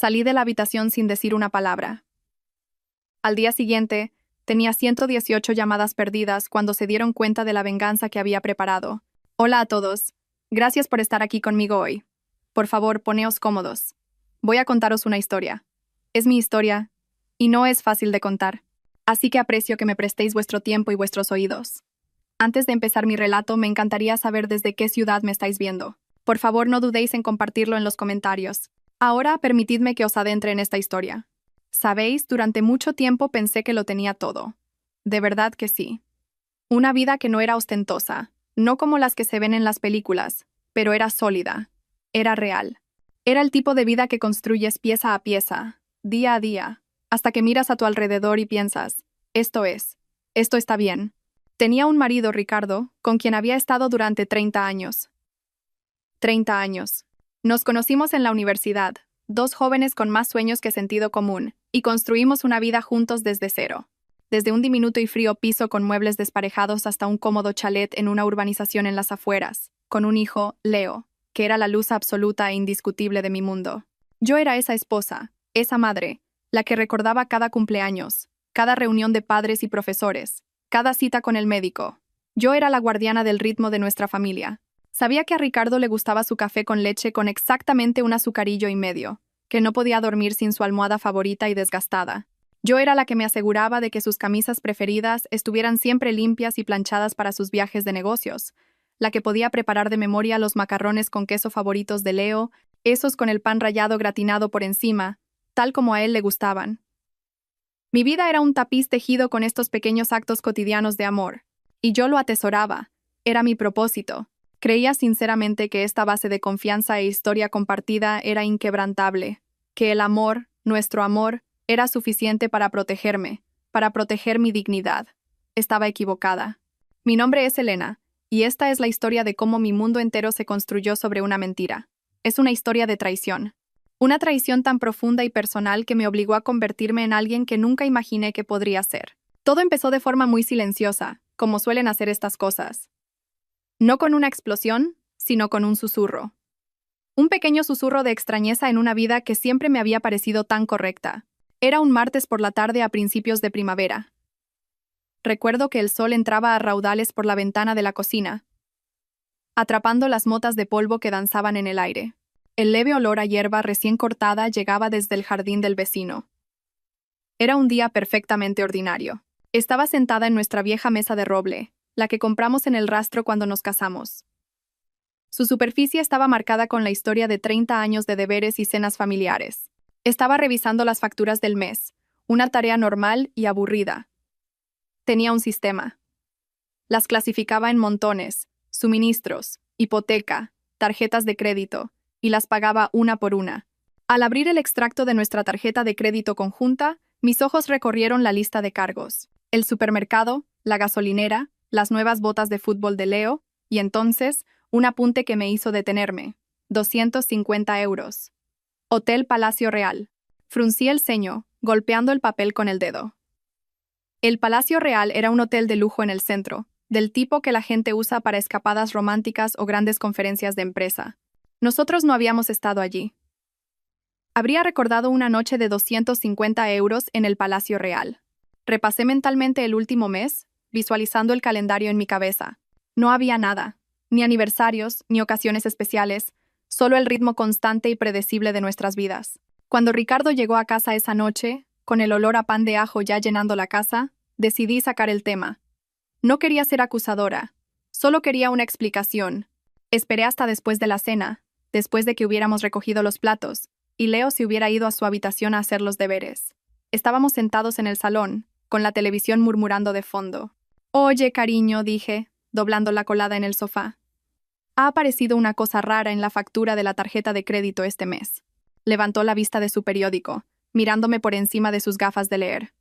Salí de la habitación sin decir una palabra. Al día siguiente, tenía 118 llamadas perdidas cuando se dieron cuenta de la venganza que había preparado. Hola a todos. Gracias por estar aquí conmigo hoy. Por favor, poneos cómodos. Voy a contaros una historia. Es mi historia, y no es fácil de contar. Así que aprecio que me prestéis vuestro tiempo y vuestros oídos. Antes de empezar mi relato, me encantaría saber desde qué ciudad me estáis viendo. Por favor, no dudéis en compartirlo en los comentarios. Ahora, permitidme que os adentre en esta historia. Sabéis, durante mucho tiempo pensé que lo tenía todo. De verdad que sí. Una vida que no era ostentosa, no como las que se ven en las películas, pero era sólida. Era real. Era el tipo de vida que construyes pieza a pieza, día a día, hasta que miras a tu alrededor y piensas, esto está bien. Tenía un marido, Ricardo, con quien había estado durante 30 años. 30 años. Nos conocimos en la universidad, dos jóvenes con más sueños que sentido común, y construimos una vida juntos desde cero. Desde un diminuto y frío piso con muebles desparejados hasta un cómodo chalet en una urbanización en las afueras, con un hijo, Leo, que era la luz absoluta e indiscutible de mi mundo. Yo era esa esposa, esa madre, la que recordaba cada cumpleaños, cada reunión de padres y profesores, cada cita con el médico. Yo era la guardiana del ritmo de nuestra familia. Sabía que a Ricardo le gustaba su café con leche con exactamente un azucarillo y medio, que no podía dormir sin su almohada favorita y desgastada. Yo era la que me aseguraba de que sus camisas preferidas estuvieran siempre limpias y planchadas para sus viajes de negocios, la que podía preparar de memoria los macarrones con queso favoritos de Leo, esos con el pan rallado gratinado por encima, tal como a él le gustaban. Mi vida era un tapiz tejido con estos pequeños actos cotidianos de amor, y yo lo atesoraba. Era mi propósito. Creía sinceramente que esta base de confianza e historia compartida era inquebrantable, que el amor, nuestro amor, era suficiente para protegerme, para proteger mi dignidad. Estaba equivocada. Mi nombre es Elena, y esta es la historia de cómo mi mundo entero se construyó sobre una mentira. Es una historia de traición. Una traición tan profunda y personal que me obligó a convertirme en alguien que nunca imaginé que podría ser. Todo empezó de forma muy silenciosa, como suelen hacer estas cosas. No con una explosión, sino con un susurro. Un pequeño susurro de extrañeza en una vida que siempre me había parecido tan correcta. Era un martes por la tarde a principios de primavera. Recuerdo que el sol entraba a raudales por la ventana de la cocina, atrapando las motas de polvo que danzaban en el aire. El leve olor a hierba recién cortada llegaba desde el jardín del vecino. Era un día perfectamente ordinario. Estaba sentada en nuestra vieja mesa de roble, la que compramos en el rastro cuando nos casamos. Su superficie estaba marcada con la historia de 30 años de deberes y cenas familiares. Estaba revisando las facturas del mes, una tarea normal y aburrida. Tenía un sistema. Las clasificaba en montones, suministros, hipoteca, tarjetas de crédito, y las pagaba una por una. Al abrir el extracto de nuestra tarjeta de crédito conjunta, mis ojos recorrieron la lista de cargos. El supermercado, la gasolinera, las nuevas botas de fútbol de Leo, y entonces, un apunte que me hizo detenerme. 250 euros. Hotel Palacio Real. Fruncí el ceño, golpeando el papel con el dedo. El Palacio Real era un hotel de lujo en el centro, del tipo que la gente usa para escapadas románticas o grandes conferencias de empresa. Nosotros no habíamos estado allí. Habría recordado una noche de 250 euros en el Palacio Real. Repasé mentalmente el último mes, visualizando el calendario en mi cabeza. No había nada, ni aniversarios, ni ocasiones especiales, solo el ritmo constante y predecible de nuestras vidas. Cuando Ricardo llegó a casa esa noche, con el olor a pan de ajo ya llenando la casa, decidí sacar el tema. No quería ser acusadora, solo quería una explicación. Esperé hasta después de la cena, después de que hubiéramos recogido los platos, y Leo se hubiera ido a su habitación a hacer los deberes. Estábamos sentados en el salón, con la televisión murmurando de fondo. «Oye, cariño», dije, doblando la colada en el sofá. «Ha aparecido una cosa rara en la factura de la tarjeta de crédito este mes». Levantó la vista de su periódico, mirándome por encima de sus gafas de leer.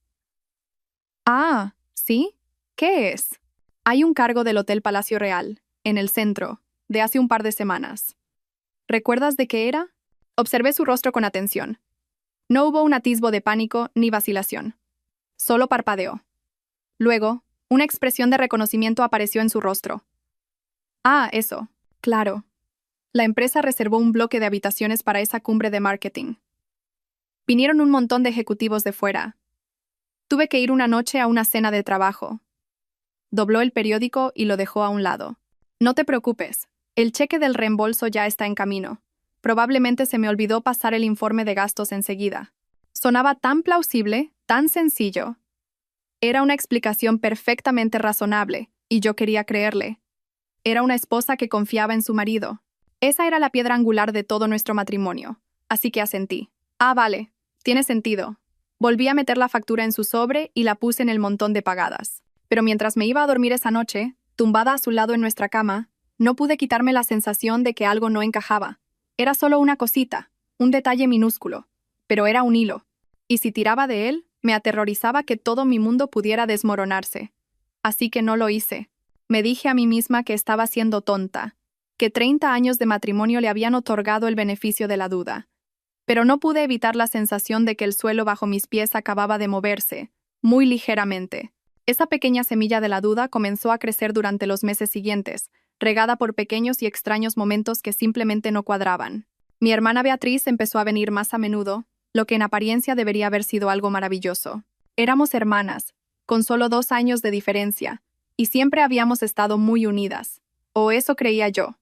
«Ah, ¿sí? ¿Qué es?» «Hay un cargo del Hotel Palacio Real, en el centro, de hace un par de semanas». «¿Recuerdas de qué era?» Observé su rostro con atención. No hubo un atisbo de pánico ni vacilación. Solo parpadeó. Luego, una expresión de reconocimiento apareció en su rostro. «Ah, eso. Claro. La empresa reservó un bloque de habitaciones para esa cumbre de marketing». Vinieron un montón de ejecutivos de fuera. Tuve que ir una noche a una cena de trabajo. Dobló el periódico y lo dejó a un lado. No te preocupes, el cheque del reembolso ya está en camino. Probablemente se me olvidó pasar el informe de gastos enseguida. Sonaba tan plausible, tan sencillo. Era una explicación perfectamente razonable, y yo quería creerle. Era una esposa que confiaba en su marido. Esa era la piedra angular de todo nuestro matrimonio, así que asentí. Ah, vale, tiene sentido. Volví a meter la factura en su sobre y la puse en el montón de pagadas. Pero mientras me iba a dormir esa noche, tumbada a su lado en nuestra cama, no pude quitarme la sensación de que algo no encajaba. Era solo una cosita, un detalle minúsculo, pero era un hilo. Y si tiraba de él, me aterrorizaba que todo mi mundo pudiera desmoronarse. Así que no lo hice. Me dije a mí misma que estaba siendo tonta, que 30 años de matrimonio le habían otorgado el beneficio de la duda. Pero no pude evitar la sensación de que el suelo bajo mis pies acababa de moverse, muy ligeramente. Esa pequeña semilla de la duda comenzó a crecer durante los meses siguientes, regada por pequeños y extraños momentos que simplemente no cuadraban. Mi hermana Beatriz empezó a venir más a menudo, lo que en apariencia debería haber sido algo maravilloso. Éramos hermanas, con solo 2 años de diferencia, y siempre habíamos estado muy unidas. O eso creía yo.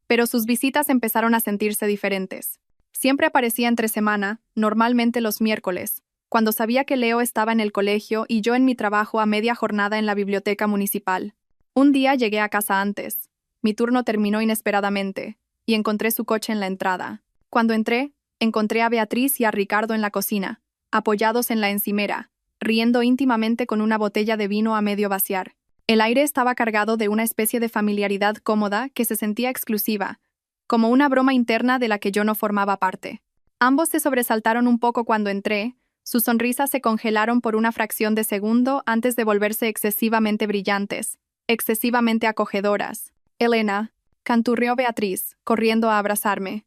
Pero sus visitas empezaron a sentirse diferentes. Siempre aparecía entre semana, normalmente los miércoles, cuando sabía que Leo estaba en el colegio y yo en mi trabajo a media jornada en la biblioteca municipal. Un día llegué a casa antes. Mi turno terminó inesperadamente, y encontré su coche en la entrada. Cuando entré, encontré a Beatriz y a Ricardo en la cocina, apoyados en la encimera, riendo íntimamente con una botella de vino a medio vaciar. El aire estaba cargado de una especie de familiaridad cómoda que se sentía exclusiva, como una broma interna de la que yo no formaba parte. Ambos se sobresaltaron un poco cuando entré, sus sonrisas se congelaron por una fracción de segundo antes de volverse excesivamente brillantes, excesivamente acogedoras. Elena, canturreó Beatriz, corriendo a abrazarme.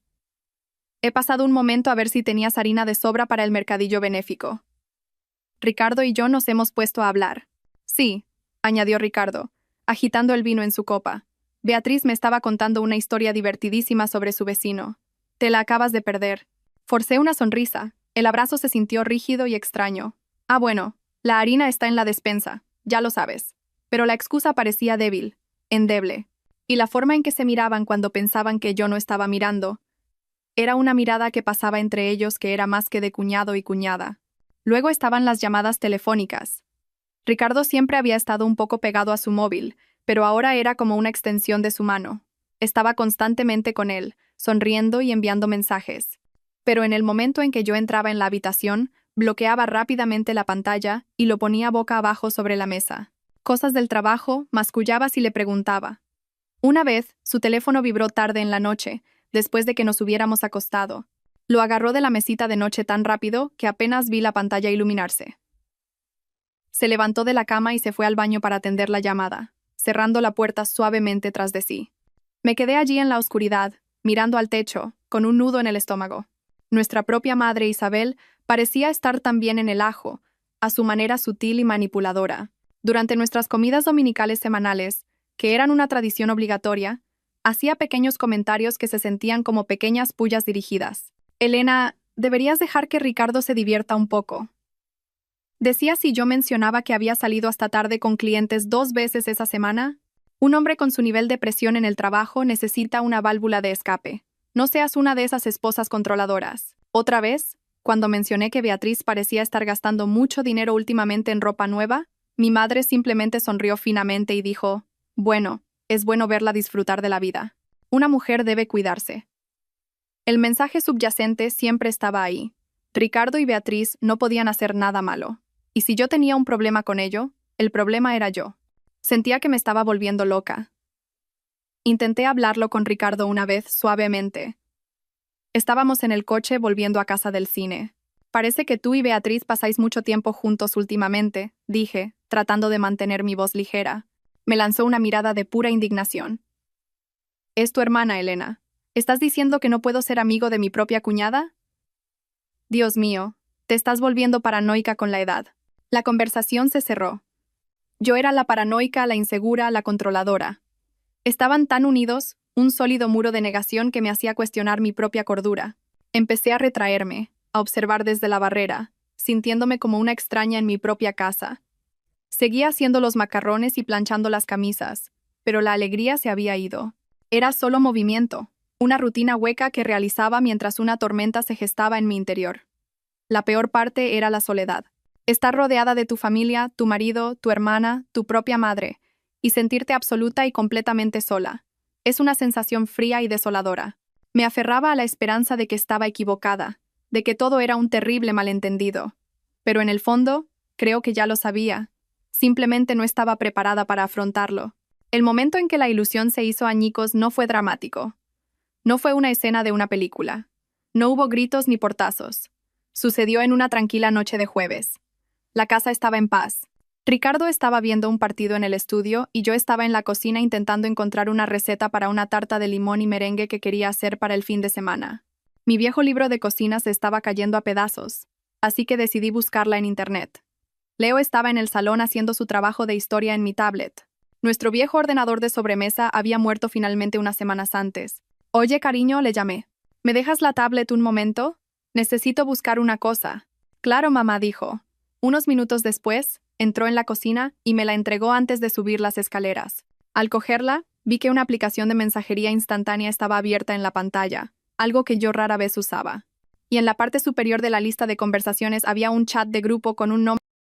He pasado un momento a ver si tenías harina de sobra para el mercadillo benéfico. Ricardo y yo nos hemos puesto a hablar. Sí, añadió Ricardo, agitando el vino en su copa. Beatriz me estaba contando una historia divertidísima sobre su vecino. Te la acabas de perder. Forcé una sonrisa. El abrazo se sintió rígido y extraño. Ah, bueno, la harina está en la despensa, ya lo sabes. Pero la excusa parecía débil, endeble. Y la forma en que se miraban cuando pensaban que yo no estaba mirando, era una mirada que pasaba entre ellos que era más que de cuñado y cuñada. Luego estaban las llamadas telefónicas. Ricardo siempre había estado un poco pegado a su móvil, pero ahora era como una extensión de su mano. Estaba constantemente con él, sonriendo y enviando mensajes. Pero en el momento en que yo entraba en la habitación, bloqueaba rápidamente la pantalla y lo ponía boca abajo sobre la mesa. Cosas del trabajo, mascullaba si le preguntaba. Una vez, su teléfono vibró tarde en la noche, después de que nos hubiéramos acostado. Lo agarró de la mesita de noche tan rápido que apenas vi la pantalla iluminarse. Se levantó de la cama y se fue al baño para atender la llamada, cerrando la puerta suavemente tras de sí. Me quedé allí en la oscuridad, mirando al techo, con un nudo en el estómago. Nuestra propia madre Isabel parecía estar también en el ajo, a su manera sutil y manipuladora. Durante nuestras comidas dominicales semanales, que eran una tradición obligatoria, hacía pequeños comentarios que se sentían como pequeñas pullas dirigidas. Elena, deberías dejar que Ricardo se divierta un poco. Decía si yo mencionaba que había salido hasta tarde con clientes 2 veces esa semana. Un hombre con su nivel de presión en el trabajo necesita una válvula de escape. No seas una de esas esposas controladoras. Otra vez, cuando mencioné que Beatriz parecía estar gastando mucho dinero últimamente en ropa nueva, mi madre simplemente sonrió finamente y dijo, bueno, es bueno verla disfrutar de la vida. Una mujer debe cuidarse. El mensaje subyacente siempre estaba ahí. Ricardo y Beatriz no podían hacer nada malo. Y si yo tenía un problema con ello, el problema era yo. Sentía que me estaba volviendo loca. Intenté hablarlo con Ricardo una vez suavemente. Estábamos en el coche volviendo a casa del cine. Parece que tú y Beatriz pasáis mucho tiempo juntos últimamente, dije, tratando de mantener mi voz ligera. Me lanzó una mirada de pura indignación. Es tu hermana, Elena. ¿Estás diciendo que no puedo ser amigo de mi propia cuñada? Dios mío, te estás volviendo paranoica con la edad. La conversación se cerró. Yo era la paranoica, la insegura, la controladora. Estaban tan unidos, un sólido muro de negación que me hacía cuestionar mi propia cordura. Empecé a retraerme, a observar desde la barrera, sintiéndome como una extraña en mi propia casa. Seguía haciendo los macarrones y planchando las camisas, pero la alegría se había ido. Era solo movimiento, una rutina hueca que realizaba mientras una tormenta se gestaba en mi interior. La peor parte era la soledad. Estar rodeada de tu familia, tu marido, tu hermana, tu propia madre, y sentirte absoluta y completamente sola. Es una sensación fría y desoladora. Me aferraba a la esperanza de que estaba equivocada, de que todo era un terrible malentendido. Pero en el fondo, creo que ya lo sabía. Simplemente no estaba preparada para afrontarlo. El momento en que la ilusión se hizo añicos no fue dramático. No fue una escena de una película. No hubo gritos ni portazos. Sucedió en una tranquila noche de jueves. La casa estaba en paz. Ricardo estaba viendo un partido en el estudio y yo estaba en la cocina intentando encontrar una receta para una tarta de limón y merengue que quería hacer para el fin de semana. Mi viejo libro de cocina se estaba cayendo a pedazos, así que decidí buscarla en internet. Leo estaba en el salón haciendo su trabajo de historia en mi tablet. Nuestro viejo ordenador de sobremesa había muerto finalmente unas semanas antes. Oye, cariño, le llamé. ¿Me dejas la tablet un momento? Necesito buscar una cosa. Claro, mamá, dijo. Unos minutos después, entró en la cocina y me la entregó antes de subir las escaleras. Al cogerla, vi que una aplicación de mensajería instantánea estaba abierta en la pantalla, algo que yo rara vez usaba. Y en la parte superior de la lista de conversaciones había un chat de grupo con un nombre